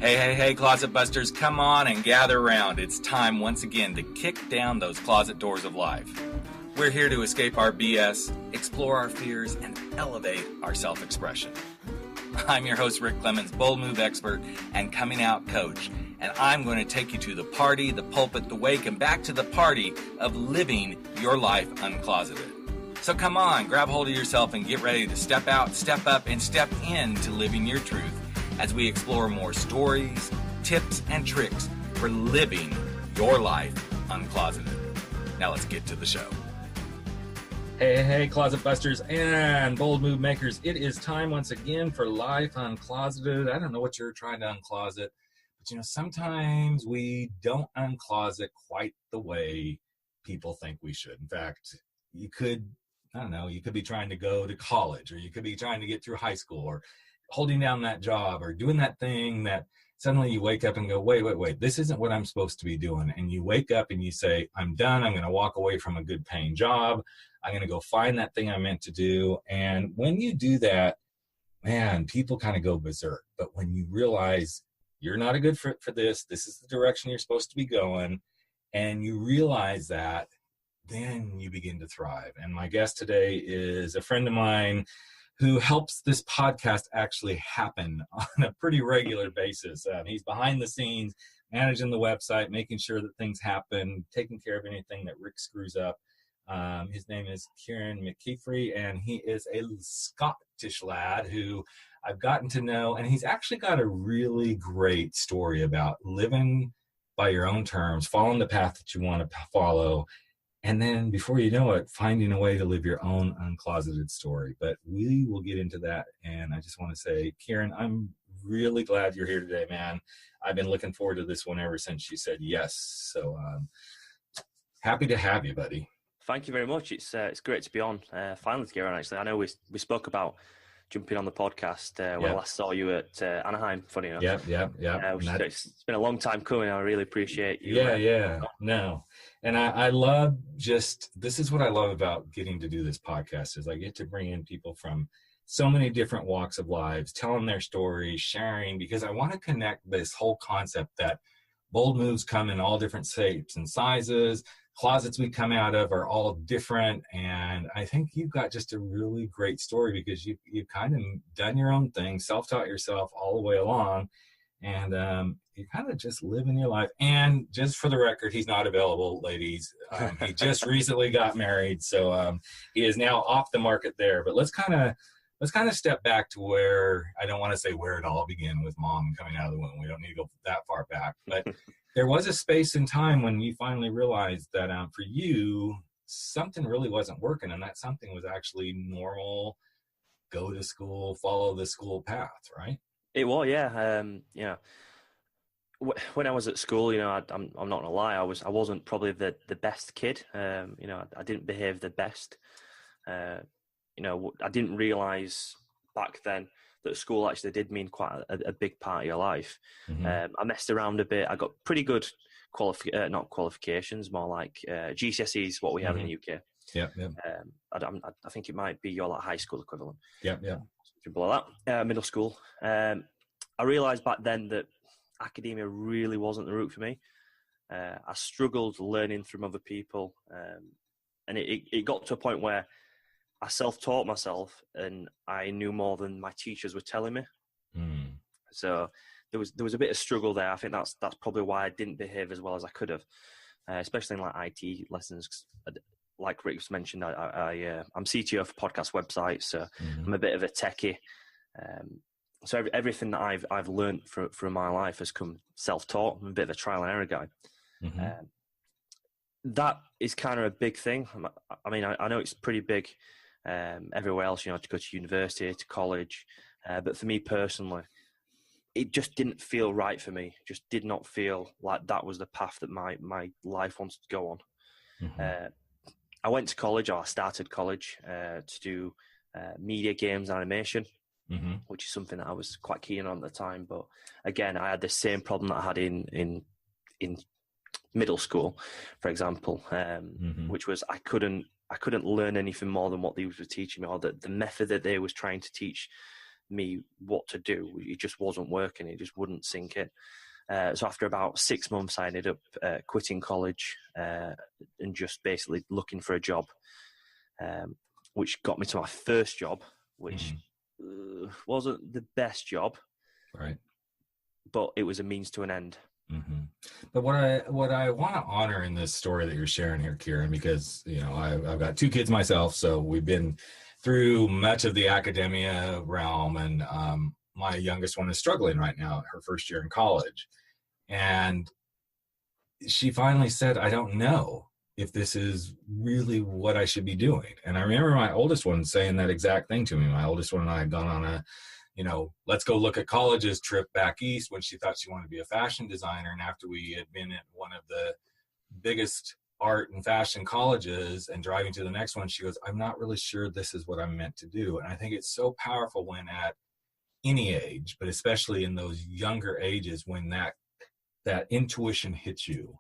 Hey, Closet Busters, come on and gather around. It's time once again to kick down those closet doors of life. We're here to escape our BS, explore our fears, and elevate our self-expression. I'm your host, Rick Clemens, bold move expert and coming out coach, and I'm going to take you to the party, the pulpit, the wake, and back to the party of living your life uncloseted. So come on, grab hold of yourself and get ready to step out, step up, and step into living your truth as we explore more stories, tips, and tricks for living your life uncloseted. Now let's get to the show. Hey, Closet Busters and bold move makers. It is time once again for Life Uncloseted. I don't know what you're trying to uncloset, but sometimes we don't uncloset quite the way people think we should. In fact, you could be trying to go to college, or you could be trying to get through high school, or holding down that job, or doing that thing that suddenly you wake up and go, wait, this isn't what I'm supposed to be doing. And you wake up and you say, I'm done. I'm going to walk away from a good paying job. I'm going to go find that thing I meant to do. And when you do that, man, people kind of go berserk. But when you realize you're not a good fit for this is the direction you're supposed to be going, and you realize that, then you begin to thrive. And my guest today is a friend of mine who helps this podcast actually happen on a pretty regular basis. He's behind the scenes, managing the website, making sure that things happen, taking care of anything that Rick screws up. His name is Kieran McKeefery, and he is a Scottish lad who I've gotten to know, and he's actually got a really great story about living by your own terms, following the path that you want to follow, and then before you know it, finding a way to live your own uncloseted story. But we will get into that. And I just want to say, Kieran, I'm really glad you're here today, man. I've been looking forward to this one ever since you said yes. So happy to have you, buddy. Thank you very much. It's great to be on. Finally, Kieran, actually. I know we spoke about jumping on the podcast when I last saw you at Anaheim, funny enough. Yeah. It's been a long time coming. I really appreciate you. No. And I love this is what I love about getting to do this podcast, is I get to bring in people from so many different walks of lives, telling their stories, sharing, because I want to connect this whole concept that bold moves come in all different shapes and sizes. Closets we come out of are all different. And I think you've got just a really great story, because you've kind of done your own thing, self-taught yourself all the way along. And you kind of just living your life. And just for the record, he's not available, ladies. He just recently got married, so he is now off the market there. But let's kind of step back to where, I don't want to say where it all began with mom coming out of the womb. We don't need to go that far back. But there was a space in time when you finally realized that for you, something really wasn't working, and that something was actually normal. Go to school, follow the school path, right? It was, yeah. When I was at school, I'm not gonna lie, I wasn't probably the best kid. I didn't behave the best. I didn't realize back then that school actually did mean quite a big part of your life. Mm-hmm. I messed around a bit. I got pretty good not qualifications, more like GCSEs, what we have in the UK. Yeah. I think it might be your high school equivalent. Yeah. Something below that. Middle school. I realised back then that academia really wasn't the route for me. I struggled learning from other people, and it got to a point where I self-taught myself, and I knew more than my teachers were telling me. So there was a bit of struggle there. I think that's probably why I didn't behave as well as I could have, especially in IT lessons. Like Rick's mentioned, I'm CTO for podcast websites, so I'm a bit of a techie. So everything that I've learned from my life has come self-taught. I'm a bit of a trial and error guy. That is kind of a big thing. I mean, I know it's pretty big everywhere else, to go to university, to college. But for me personally, it just didn't feel right for me. Just did not feel like that was the path that my life wanted to go on. I went to college, or I started college to do media, games, animation, which is something that I was quite keen on at the time. But again, I had the same problem that I had in middle school, for example, which was I couldn't learn anything more than what they were teaching me, or the method that they was trying to teach me what to do. It just wasn't working. It just wouldn't sink in. So after about 6 months, I ended up quitting college and just basically looking for a job, which got me to my first job, which wasn't the best job, right? But it was a means to an end. Mm-hmm. But what I want to honor in this story that you're sharing here, Kieran, because I've got 2 kids myself, so we've been through much of the academia realm, and my youngest one is struggling right now, her first year in college, and she finally said, "I don't know if this is really what I should be doing." And I remember my oldest one saying that exact thing to me. My oldest one and I had gone on a let's go look at colleges trip back east when she thought she wanted to be a fashion designer. And after we had been at one of the biggest art and fashion colleges and driving to the next one, she goes, "I'm not really sure this is what I'm meant to do." And I think it's so powerful when at any age, but especially in those younger ages, when that intuition hits you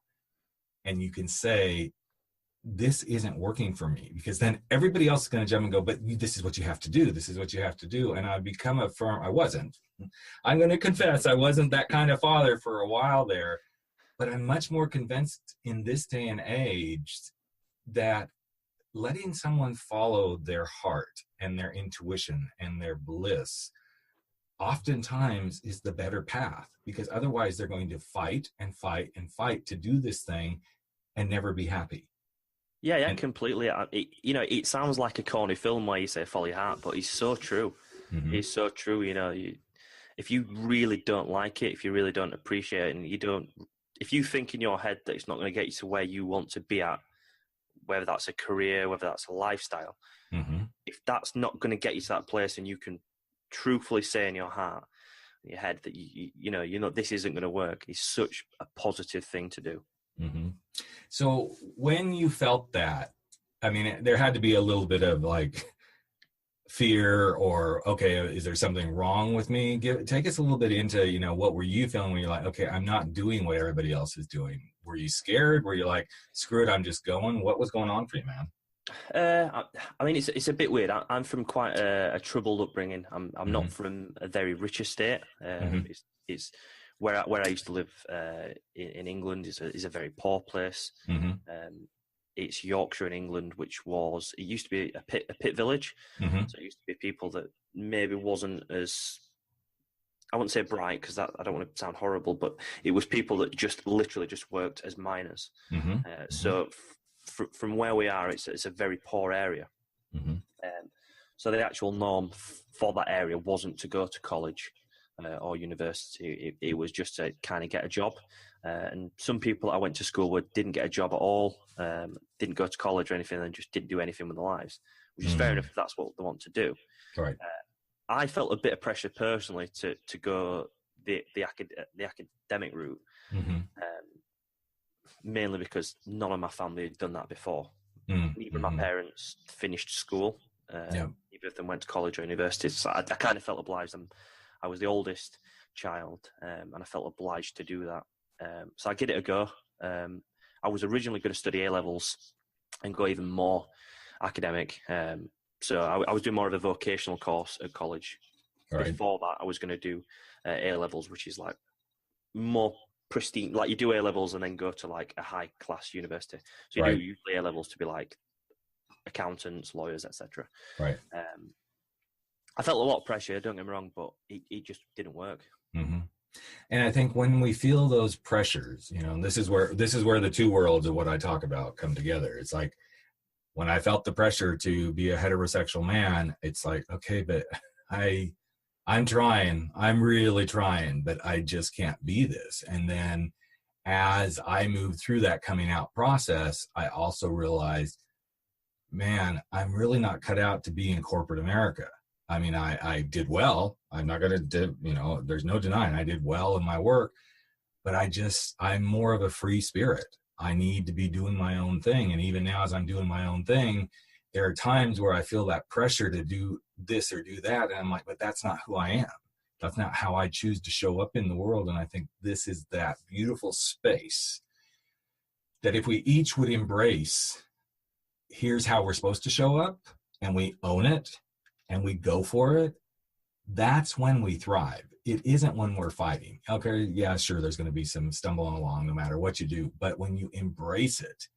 and you can say, this isn't working for me, because then everybody else is going to jump and go, "But this is what you have to do. This is what you have to do." And I'm going to confess, I wasn't that kind of father for a while there, but I'm much more convinced in this day and age that letting someone follow their heart and their intuition and their bliss oftentimes is the better path, because otherwise they're going to fight and fight and fight to do this thing and never be happy. Yeah, completely. It sounds like a corny film where you say follow your heart, but it's so true. Mm-hmm. It's so true. If you really don't like it, if you really don't appreciate it, and if you think in your head that it's not going to get you to where you want to be at, whether that's a career, whether that's a lifestyle, if that's not going to get you to that place, and you can truthfully say in your heart, in your head, that this isn't going to work, it's such a positive thing to do. Mm-hmm. So when you felt that, I mean, there had to be a little bit of like fear, or, okay, is there something wrong with me? Take us a little bit into, what were you feeling when you're like, okay, I'm not doing what everybody else is doing? Were you scared? Were you like, screw it, I'm just going? What was going on for you, man? I mean, it's a bit weird. I'm from quite a troubled upbringing. I'm not from a very rich estate. It's where I used to live in England is a very poor place. It's Yorkshire in England, which it used to be a pit village. So it used to be people that maybe wasn't as, I wouldn't say bright, because I don't want to sound horrible, but it was people that just literally just worked as miners. So from where we are, it's a very poor area. So the actual norm for that area wasn't to go to college or university. It was just to kind of get a job. And some people I went to school with didn't get a job at all, didn't go to college or anything, and just didn't do anything with their lives, which is fair enough if that's what they want to do. Right. I felt a bit of pressure personally to go the academic route, mainly because none of my family had done that before. Neither of my parents finished school. Neither of them went to college or university. So I kind of felt obliged. I was the oldest child, and I felt obliged to do that. So I gave it a go. I was originally going to study A-levels and go even more academic. So I was doing more of a vocational course at college. Right. Before that, I was going to do A-levels, which is like more pristine. Like you do A-levels and then go to like a high-class university. So you do usually A-levels to be like accountants, lawyers, etc. Right. I felt a lot of pressure, don't get me wrong, but it just didn't work. And I think when we feel those pressures, this is where the two worlds of what I talk about come together. It's like when I felt the pressure to be a heterosexual man, it's like, okay, but I'm trying, I'm really trying, but I just can't be this. And then as I moved through that coming out process, I also realized, man, I'm really not cut out to be in corporate America. I mean, I did well. I'm not going to, there's no denying I did well in my work, but I'm more of a free spirit. I need to be doing my own thing. And even now, as I'm doing my own thing, there are times where I feel that pressure to do this or do that. And I'm like, but that's not who I am. That's not how I choose to show up in the world. And I think this is that beautiful space that if we each would embrace, here's how we're supposed to show up, and we own it, and we go for it, that's when we thrive. It isn't when we're fighting. Okay, yeah, sure, there's going to be some stumbling along no matter what you do. But when you embrace it,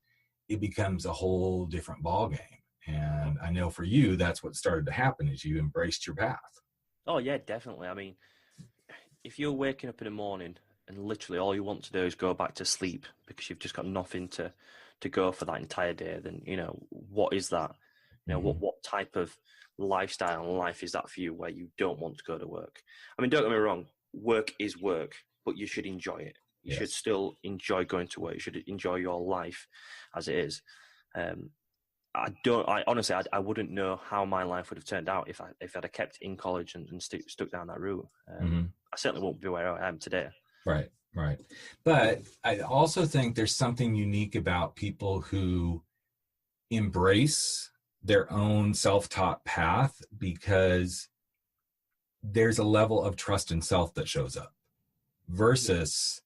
it becomes a whole different ball game. And I know for you, that's what started to happen is you embraced your path. Oh, yeah, definitely. I mean, if you're waking up in the morning and literally all you want to do is go back to sleep because you've just got nothing to go for that entire day, then, what is that? What type of lifestyle and life is that for you where you don't want to go to work? I mean, don't get me wrong, work is work, but you should enjoy it. You should still enjoy going to work. You should enjoy your life as it is. I honestly wouldn't know how my life would have turned out if I'd have kept in college and stuck down that route. I certainly won't be where I am today. Right. But I also think there's something unique about people who embrace their own self-taught path because there's a level of trust in self that shows up versus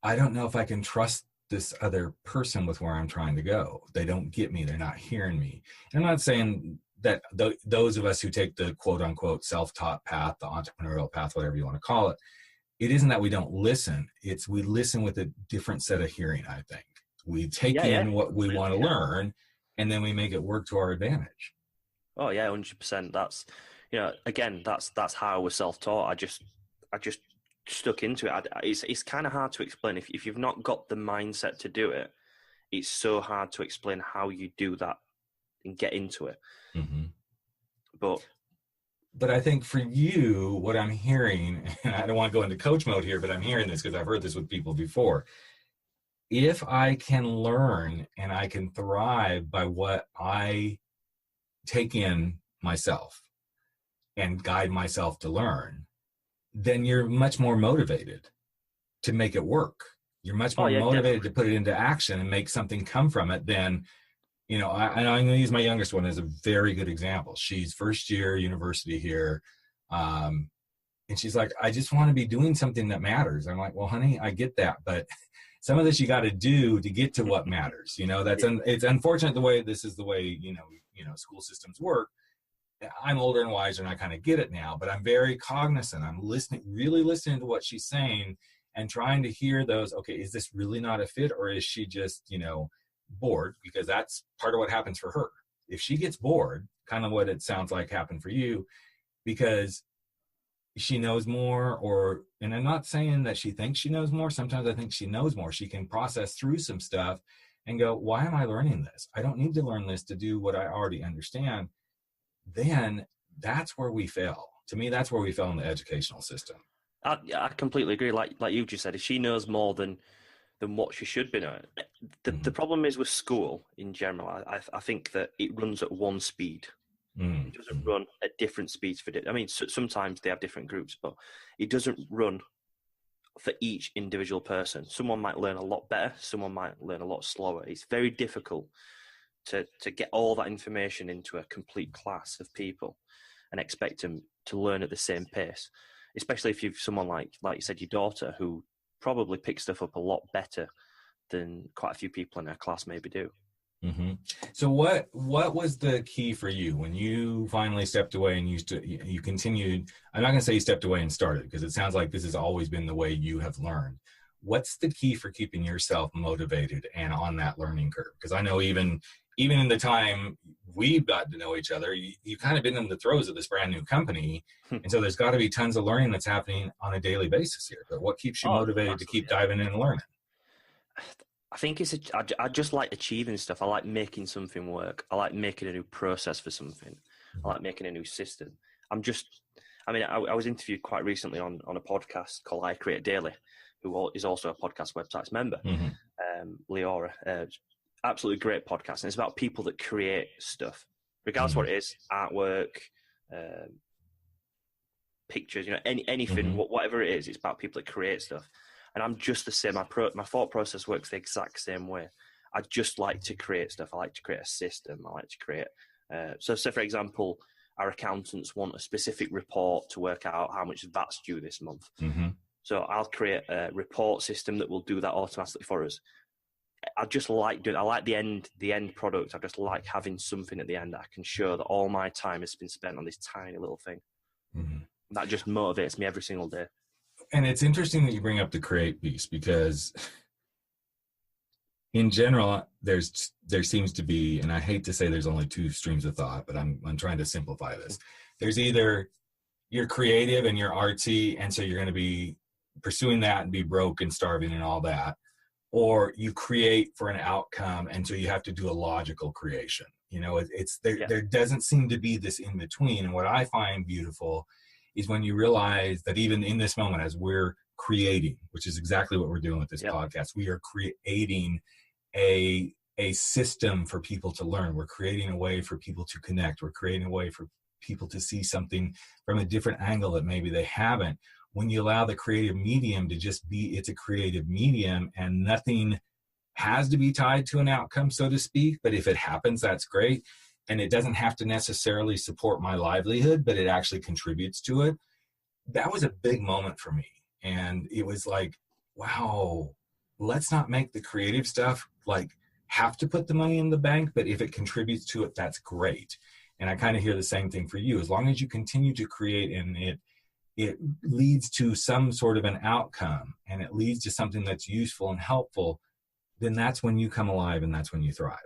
I don't know if I can trust this other person with where I'm trying to go. They don't get me. They're not hearing me. And I'm not saying that those of us who take the quote unquote self-taught path, the entrepreneurial path, whatever you want to call it, it isn't that we don't listen. It's we listen with a different set of hearing, I think. We take in what we want to learn and then we make it work to our advantage. Oh yeah, 100%. That's, again, that's how I was self-taught. I just stuck into it. It's kind of hard to explain if you've not got the mindset to do it. It's so hard to explain how you do that and get into it. Mm-hmm. But I think for you, what I'm hearing, and I don't want to go into coach mode here, but I'm hearing this because I've heard this with people before. If I can learn and I can thrive by what I take in myself and guide myself to learn, then you're much more motivated to make it work. You're much more motivated to put it into action and make something come from it than, I'm going to use my youngest one as a very good example. She's first year university here. And she's like, I just want to be doing something that matters. I'm like, well, honey, I get that. But some of this you got to do to get to what matters. It's unfortunate this is the way, school systems work. I'm older and wiser and I kind of get it now, but I'm very cognizant. I'm really listening to what she's saying and trying to hear those, okay, is this really not a fit or is she just, bored? Because that's part of what happens for her. If she gets bored, kind of what it sounds like happened for you, because she knows more and I'm not saying that she thinks she knows more. Sometimes I think she knows more. She can process through some stuff and go, why am I learning this? I don't need to learn this to do what I already understand. Then that's where we fail. To me, that's where we fail in the educational system. I completely agree. Like you just said, if she knows more than what she should be knowing, the problem is with school in general. I think that it runs at one speed. It doesn't run at different speeds sometimes they have different groups, but it doesn't run for each individual person. Someone might learn a lot better. Someone might learn a lot slower. It's very difficult to get all that information into a complete class of people and expect them to learn at the same pace, especially if you've someone like you said, your daughter, who probably picks stuff up a lot better than quite a few people in her class maybe do. Mm-hmm. So what was the key for you when you finally stepped away and you continued? I'm not going to say you stepped away and started, because it sounds like this has always been the way you have learned. What's the key for keeping yourself motivated and on that learning curve? Because I know even in the time we've gotten to know each other, you've kind of been in the throes of this brand new company. And so there's got to be tons of learning that's happening on a daily basis here. But what keeps you motivated to keep diving in and learning? I think I just like achieving stuff. I like making something work. I like making a new process for something. I like making a new system. I was interviewed quite recently on a podcast called I Create Daily, who is also a Podcast Websites member, Leora. Absolutely great podcast. And it's about people that create stuff, regardless of what it is, artwork, pictures, anything, whatever it is, it's about people that create stuff. And I'm just the same. My thought process works the exact same way. I just like to create stuff. I like to create a system. I like to create. So for example, our accountants want a specific report to work out how much VAT's due this month. So I'll create a report system that will do that automatically for us. I just like doing. I like the end product. I just like having something at the end that I can show that all my time has been spent on this tiny little thing. That just motivates me every single day. And it's interesting that you bring up the create piece, because in general, there seems to be, and I hate to say there's only two streams of thought, but I'm trying to simplify this. There's either you're creative and you're artsy, and so you're going to be pursuing that and be broke and starving and all that, or you create for an outcome, and so you have to do a logical creation. You know, there doesn't seem to be this in between. And what I find beautiful is when you realize that even in this moment, as we're creating, which is exactly what we're doing with this podcast, we are creating a system for people to learn. We're creating a way for people to connect. We're creating a way for people to see something from a different angle that maybe they haven't. When you allow the creative medium to just be, it's a creative medium, and nothing has to be tied to an outcome, so to speak. But if it happens, that's great. And it doesn't have to necessarily support my livelihood, but it actually contributes to it. That was a big moment for me. And it was like, wow, let's not make the creative stuff like have to put the money in the bank, but if it contributes to it, that's great. And I kind of hear the same thing for you. As long as you continue to create and it leads to some sort of an outcome, and it leads to something that's useful and helpful, then that's when you come alive and that's when you thrive.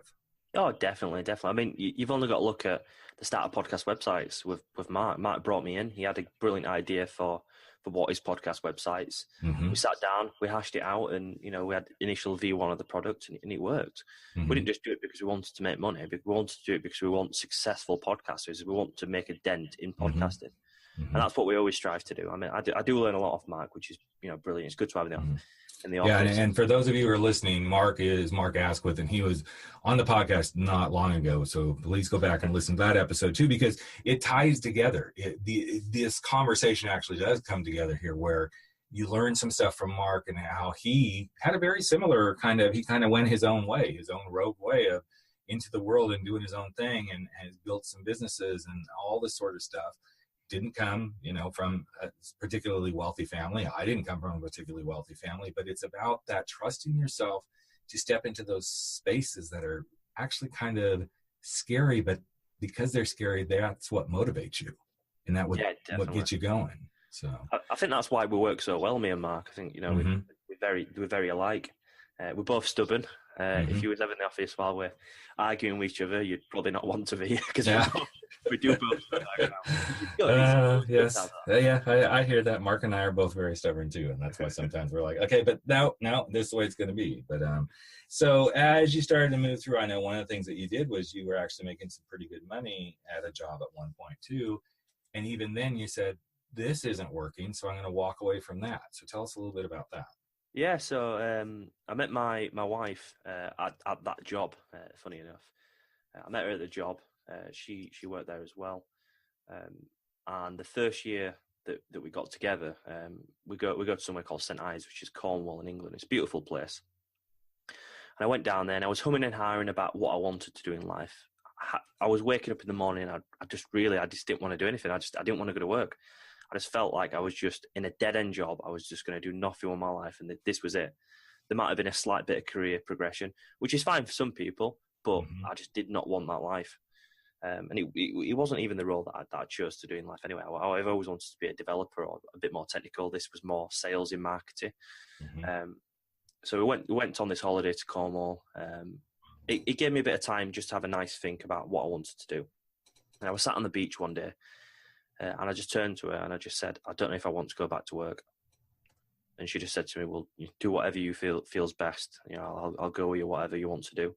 Oh, definitely. I mean, you've only got to look at the start of podcast websites with Mark. Mark brought me in. He had a brilliant idea for what is podcast websites. We sat down, we hashed it out, and we had initial V1 of the product, and it worked. We didn't just do it because we wanted to make money. We wanted to do it because we want successful podcasters. We want to make a dent in podcasting. And that's what we always strive to do. I mean, I do learn a lot off Mark, which is brilliant. It's good to have him in the office. Yeah, and for those of you who are listening, Mark is Mark Asquith, and he was on the podcast not long ago. So please go back and listen to that episode too, because it ties together. This conversation actually does come together here, where you learn some stuff from Mark and how he had a very similar he kind of went his own way, his own rogue way of into the world and doing his own thing, and has built some businesses and all this sort of stuff. Didn't come, from a particularly wealthy family. I didn't come from a particularly wealthy family, but it's about that trusting yourself to step into those spaces that are actually kind of scary, but because they're scary, that's what motivates you, and that what gets you going. So I think that's why we work so well, me and Mark. I think we're very alike. We're both stubborn. If you was ever in the office while we're arguing with each other, you'd probably not want to be, because we do both. Yes. I hear that. Mark and I are both very stubborn too, and that's why sometimes we're like, okay, but no, this is the way it's going to be. But so as you started to move through, I know one of the things that you did was you were actually making some pretty good money at a job at one point too, and even then you said, this isn't working, so I'm going to walk away from that. So tell us a little bit about that. Yeah, so I met my wife at that job. Funny enough, I met her at the job. She worked there as well. And the first year that we got together, we go to somewhere called St Ives, which is Cornwall in England. It's a beautiful place. And I went down there, and I was humming and hawing about what I wanted to do in life. I was waking up in the morning, and I just didn't want to do anything. I didn't want to go to work. I just felt like I was just in a dead-end job. I was just going to do nothing with my life, and this was it. There might have been a slight bit of career progression, which is fine for some people, but I just did not want that life. And it wasn't even the role that I chose to do in life anyway. I've always wanted to be a developer or a bit more technical. This was more sales in marketing. So we went on this holiday to Cornwall. It gave me a bit of time just to have a nice think about what I wanted to do. And I was sat on the beach one day, and I just turned to her and I just said, I don't know if I want to go back to work. And she just said to me, well, you do whatever you feels best. I'll go with you, whatever you want to do.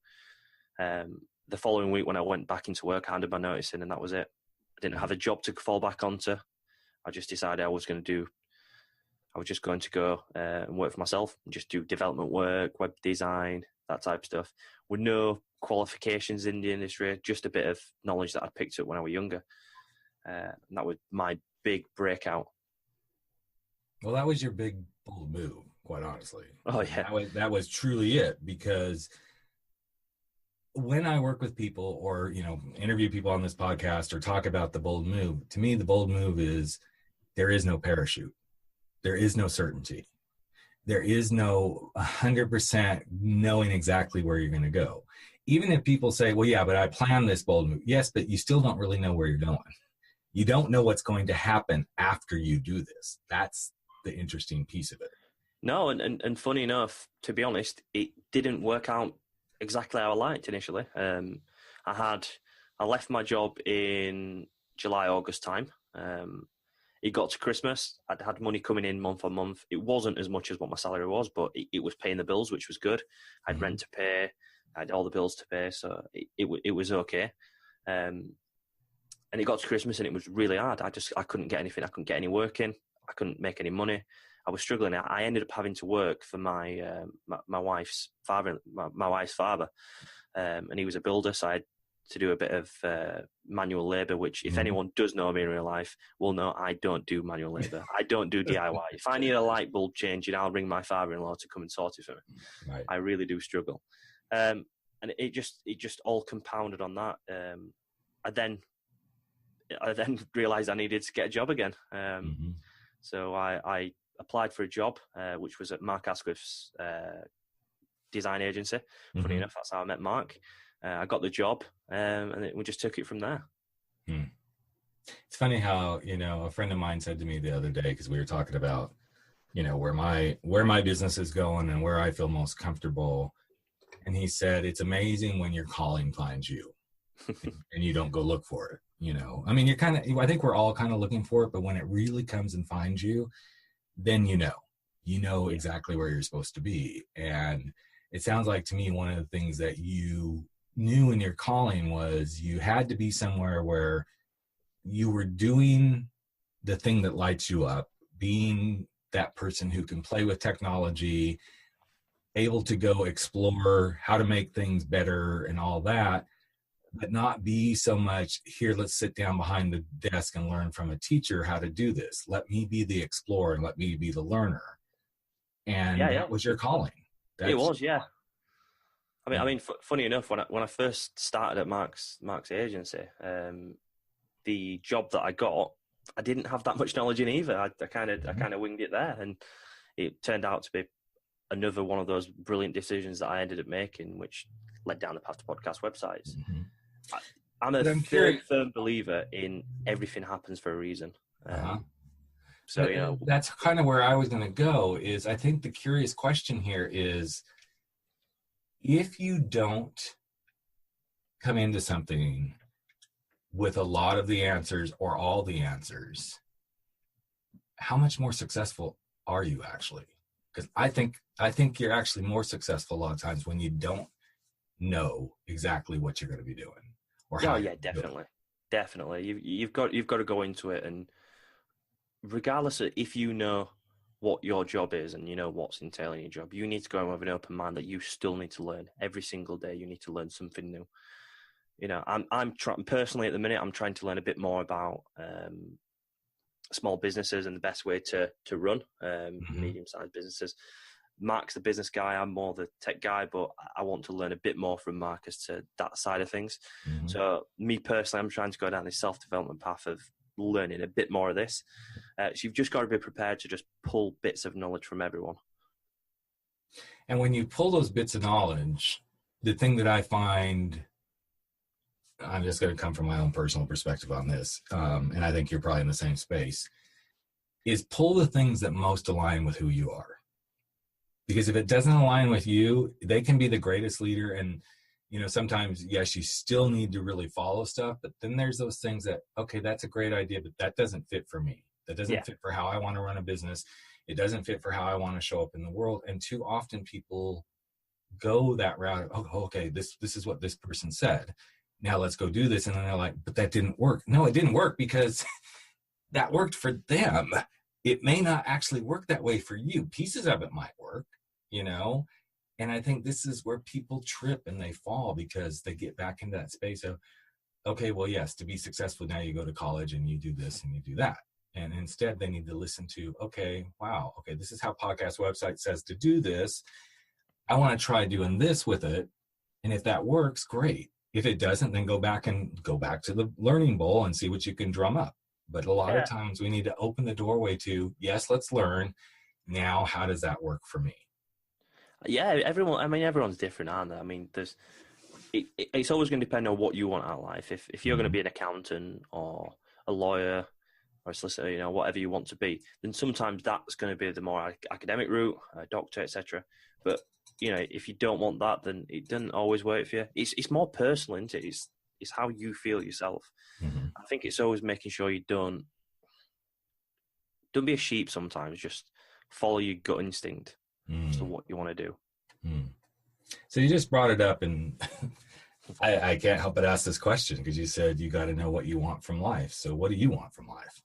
The following week when I went back into work, I handed my notice in, and that was it. I didn't have a job to fall back onto. I just decided I was just going to go and work for myself and just do development work, web design, that type of stuff, with no qualifications in the industry, just a bit of knowledge that I picked up when I was younger. And that was my big breakout. Well, that was your big bold move, quite honestly. Oh yeah, that was truly it. Because when I work with people, or interview people on this podcast, or talk about the bold move, to me, the bold move is there is no parachute, there is no certainty, there is no 100% knowing exactly where you're going to go. Even if people say, well, yeah, but I planned this bold move. Yes, but you still don't really know where you're going. you don't know what's going to happen after you do this. That's the interesting piece of it. No, and funny enough, to be honest, it didn't work out exactly how I liked initially. I left my job in July, August time. It got to Christmas. I'd had money coming in month on month. It wasn't as much as what my salary was, but it was paying the bills, which was good. I had rent to pay. I had all the bills to pay, so it was okay. And it got to Christmas, and it was really hard. I couldn't get anything. I couldn't get any work in. I couldn't make any money. I was struggling. I ended up having to work for my wife's father, and he was a builder, so I had to do a bit of manual labour, which if anyone does know me in real life will know I don't do manual labour. I don't do DIY. If I need a light bulb changing, I'll ring my father-in-law to come and sort it for me. Right. I really do struggle. And it just all compounded on that. I then realised I needed to get a job again. So I applied for a job, which was at Mark Asquith's design agency. Funny enough, that's how I met Mark. I got the job, and we just took it from there. It's funny how, a friend of mine said to me the other day, because we were talking about, where my business is going and where I feel most comfortable. And he said, it's amazing when your calling finds you and you don't go look for it. I mean, I think we're all kind of looking for it, but when it really comes and finds you, then you know exactly where you're supposed to be. And it sounds like to me, one of the things that you knew in your calling was you had to be somewhere where you were doing the thing that lights you up, being that person who can play with technology, able to go explore how to make things better and all that, but not be so much here, let's sit down behind the desk and learn from a teacher how to do this. Let me be the explorer and let me be the learner. And that was your calling. It was, yeah. I mean, funny enough, when I first started at Mark's agency, the job that I got, I didn't have that much knowledge in either. I kind of winged it there, and it turned out to be another one of those brilliant decisions that I ended up making, which led down the path to podcast websites. I'm a firm believer in everything happens for a reason. So that's kind of where I was going to go. Is I think the curious question here is, if you don't come into something with a lot of the answers or all the answers, how much more successful are you actually? Because I think you're actually more successful a lot of times when you don't know exactly what you're going to be doing. Definitely. You've got to go into it, and regardless of if you know what your job is and you know what's entailing your job, you need to go in with an open mind that you still need to learn every single day. You need to learn something new. I'm personally at the minute, I'm trying to learn a bit more about small businesses and the best way to run medium-sized businesses. Mark's the business guy, I'm more the tech guy, but I want to learn a bit more from Mark as to that side of things. So me personally, I'm trying to go down this self-development path of learning a bit more of this. So you've just got to be prepared to just pull bits of knowledge from everyone. And when you pull those bits of knowledge, the thing that I find, I'm just going to come from my own personal perspective on this, and I think you're probably in the same space, is pull the things that most align with who you are. Because if it doesn't align with you, they can be the greatest leader. And, sometimes, yes, you still need to really follow stuff. But then there's those things that, okay, that's a great idea, but that doesn't fit for me. That doesn't fit for how I want to run a business. It doesn't fit for how I want to show up in the world. And too often people go that route. Oh, okay, this is what this person said. Now let's go do this. And then they're like, but that didn't work. No, it didn't work because that worked for them. It may not actually work that way for you. Pieces of it might work, and I think this is where people trip and they fall, because they get back into that space of, okay, well, yes, to be successful, now you go to college and you do this and you do that. And instead they need to listen to, okay, this is how podcast website says to do this. I want to try doing this with it. And if that works, great. If it doesn't, then go back to the learning bowl and see what you can drum up. But a lot of times we need to open the doorway to, yes, let's learn. Now, how does that work for me? Yeah, everyone's different, aren't they? I mean, it's always going to depend on what you want out of life. If you're going to be an accountant or a lawyer or a solicitor, you know, whatever you want to be, then sometimes that's going to be the more academic route, a doctor, etc. But, you know, if you don't want that, then it doesn't always work for you. It's more personal, isn't it? It's how you feel yourself. Mm-hmm. I think it's always making sure you don't be a sheep sometimes. Just follow your gut instinct as to what you want to do. So you just brought it up, and I can't help but ask this question, because you said you got to know what you want from life. So what do you want from life?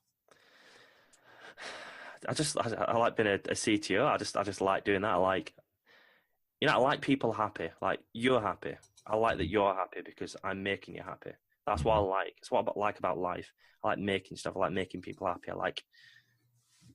I like being a CTO. I just like doing that. I like people happy. Like, you're happy. I like that you're happy because I'm making you happy. That's what I like. It's what I like about life. I like making stuff. I like making people happy. I like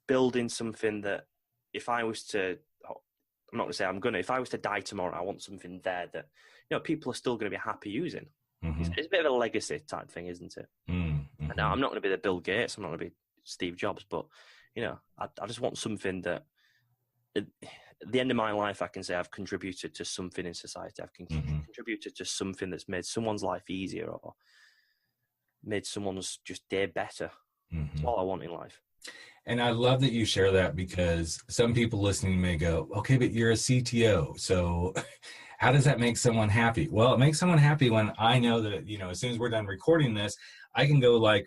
building something that if I was to, I'm not going to say I'm going to, if I was to die tomorrow, I want something there that, you know, people are still going to be happy using. It's a bit of a legacy type thing, isn't it? And now I'm not going to be the Bill Gates. I'm not going to be Steve Jobs, but, you know, I just want something that at the end of my life, I can say I've contributed to something in society. I've contributed to something that's made someone's life easier or made someone's just day better. That's all I want in life. And I love that you share that, because some people listening may go, okay, but you're a CTO. So how does that make someone happy? Well, it makes someone happy when I know that, you know, as soon as we're done recording this, I can go like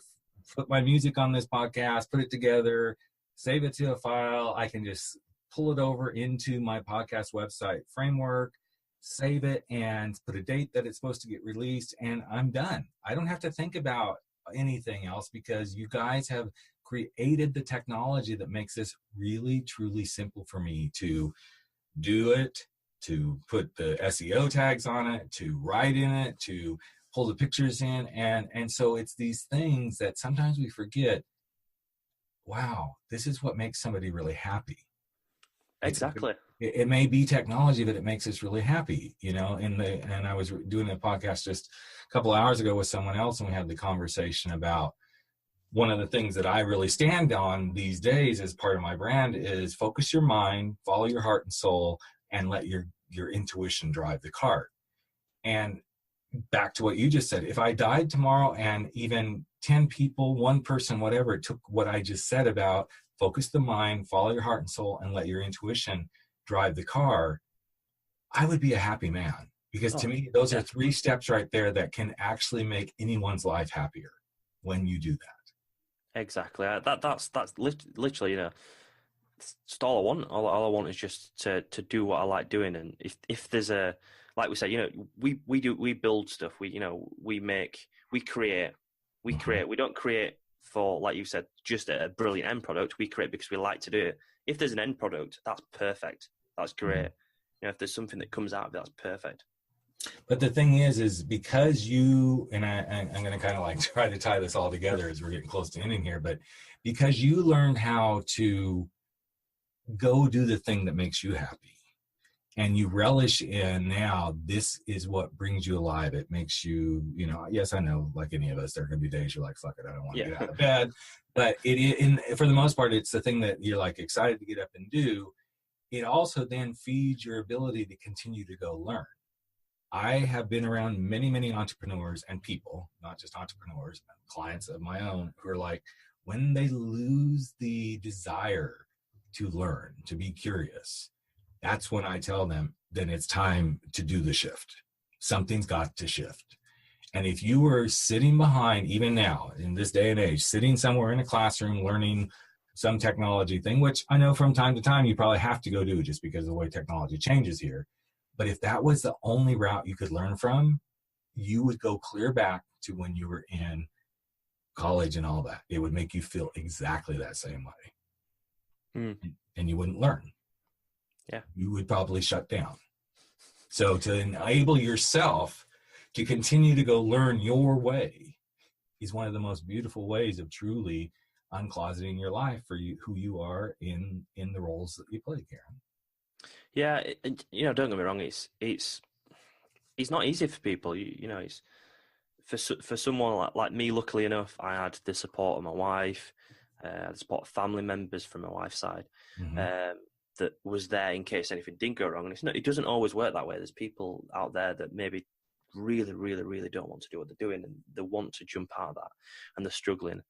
put my music on this podcast, put it together, save it to a file. I can just pull it over into my podcast website framework, save it, and put a date that it's supposed to get released, and I'm done. I don't have to think about anything else, because you guys have created the technology that makes this really, truly simple for me to do it, to put the SEO tags on it, to write in it, to pull the pictures in. And so it's these things that sometimes we forget. Wow, this is what makes somebody really happy. Exactly. It may be technology, but it makes us really happy, you know. And I was doing a podcast just a couple of hours ago with someone else, and we had the conversation about one of the things that I really stand on these days as part of my brand is focus your mind, follow your heart and soul, and let your intuition drive the cart. And back to what you just said, if I died tomorrow and even 10 people, one person, whatever, it took what I just said about focus the mind, follow your heart and soul, and let your intuition drive the car, I would be a happy man. Because to me, those are 3 steps right there that can actually make anyone's life happier when you do that. Exactly. That's literally, you know, it's just all I want. All I want is just to do what I like doing. And if there's a, like we said, you know, we build stuff. We create. We don't create for, like you said, just a brilliant end product. We create because we like to do it. If there's an end product, that's perfect. That's great. You know, if there's something that comes out of it, that's perfect. But the thing is because you, and I'm going to kind of like try to tie this all together as we're getting close to ending here, but because you learned how to go do the thing that makes you happy, and you relish in now, this is what brings you alive. It makes you, you know, yes, I know, like any of us, there are going to be days you're like, fuck it, I don't want to get out of bed. But for the most part, it's the thing that you're like excited to get up and do. It also then feeds your ability to continue to go learn. I have been around many, many entrepreneurs and people, not just entrepreneurs, but clients of my own, who are like, when they lose the desire to learn, to be curious, that's when I tell them, then it's time to do the shift. Something's got to shift. And if you were sitting behind, even now, in this day and age, sitting somewhere in a classroom learning some technology thing, which I know from time to time you probably have to go do just because of the way technology changes here. But if that was the only route you could learn from, you would go clear back to when you were in college and all that. It would make you feel exactly that same way. And you wouldn't learn. Yeah. You would probably shut down. So to enable yourself to continue to go learn your way is one of the most beautiful ways of truly uncloseting your life for you, who you are in the roles that you play, Kieran. Yeah, you know, don't get me wrong. It's not easy for people. You know, it's for someone like me. Luckily enough, I had the support of my wife, the support of family members from my wife's side, that was there in case anything did go wrong. And it doesn't always work that way. There's people out there that maybe really, really, really don't want to do what they're doing, and they want to jump out of that, and they're struggling.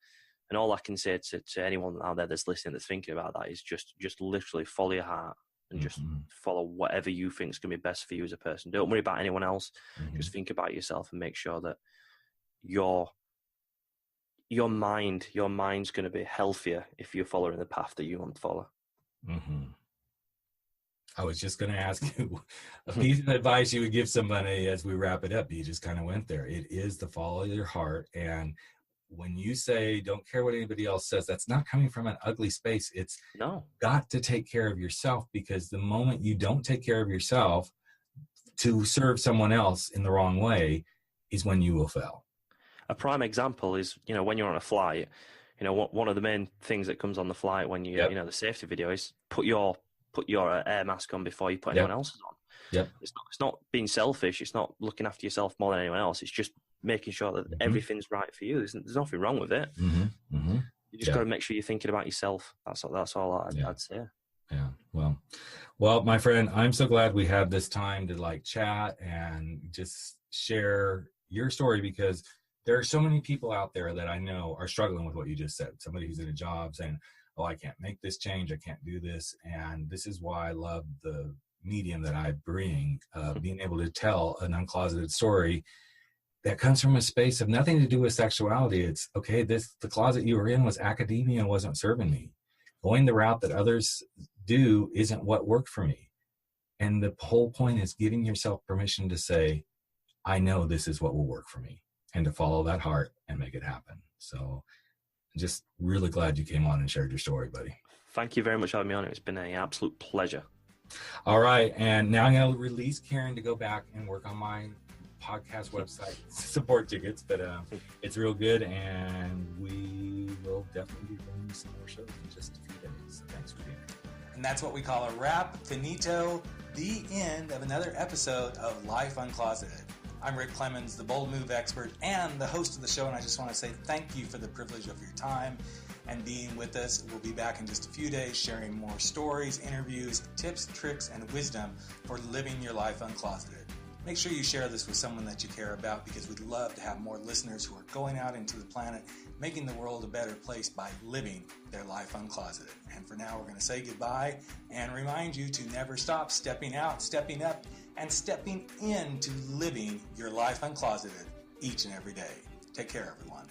And all I can say to anyone out there that's listening, that's thinking about that, is just literally follow your heart and just follow whatever you think is going to be best for you as a person. Don't worry about anyone else. Just think about yourself and make sure that your mind's going to be healthier if you're following the path that you want to follow. I was just going to ask you a piece of advice you would give somebody as we wrap it up. You just kind of went there. It is to follow your heart. And when you say don't care what anybody else says, that's not coming from an ugly space. It's got to take care of yourself, because the moment you don't take care of yourself to serve someone else in the wrong way is when you will fail. A prime example is, when you're on a flight, one of the main things that comes on the flight when you, the safety video is put your air mask on before you put anyone else's on. It's not being selfish. It's not looking after yourself more than anyone else. It's just making sure that everything's right for you. There's nothing wrong with it. You just got to make sure you're thinking about yourself. That's all I'd say. Yeah. Well, my friend, I'm so glad we had this time to chat and just share your story, because there are so many people out there that I know are struggling with what you just said. Somebody who's in a job saying, oh, I can't make this change. I can't do this. And this is why I love the medium that I bring, being able to tell an uncloseted story that comes from a space of nothing to do with sexuality. It's okay, the closet you were in was academia and wasn't serving me. Going the route that others do isn't what worked for me. And the whole point is giving yourself permission to say, I know this is what will work for me, and to follow that heart and make it happen. So I'm just really glad you came on and shared your story, buddy. Thank you very much for having me on. It's been an absolute pleasure. All right. And now I'm going to release Kieran to go back and work on my podcast website support tickets, but it's real good, and we will definitely be bringing you some more shows in just a few days. So thanks for being here. And that's what we call a wrap, finito, the end of another episode of Life Uncloseted. I'm Rick Clemens, the Bold Move expert and the host of the show, and I just want to say thank you for the privilege of your time and being with us. We'll be back in just a few days sharing more stories, interviews, tips, tricks, and wisdom for living your life uncloseted. Make sure you share this with someone that you care about, because we'd love to have more listeners who are going out into the planet, making the world a better place by living their life uncloseted. And for now, we're going to say goodbye and remind you to never stop stepping out, stepping up, and stepping into living your life uncloseted each and every day. Take care, everyone.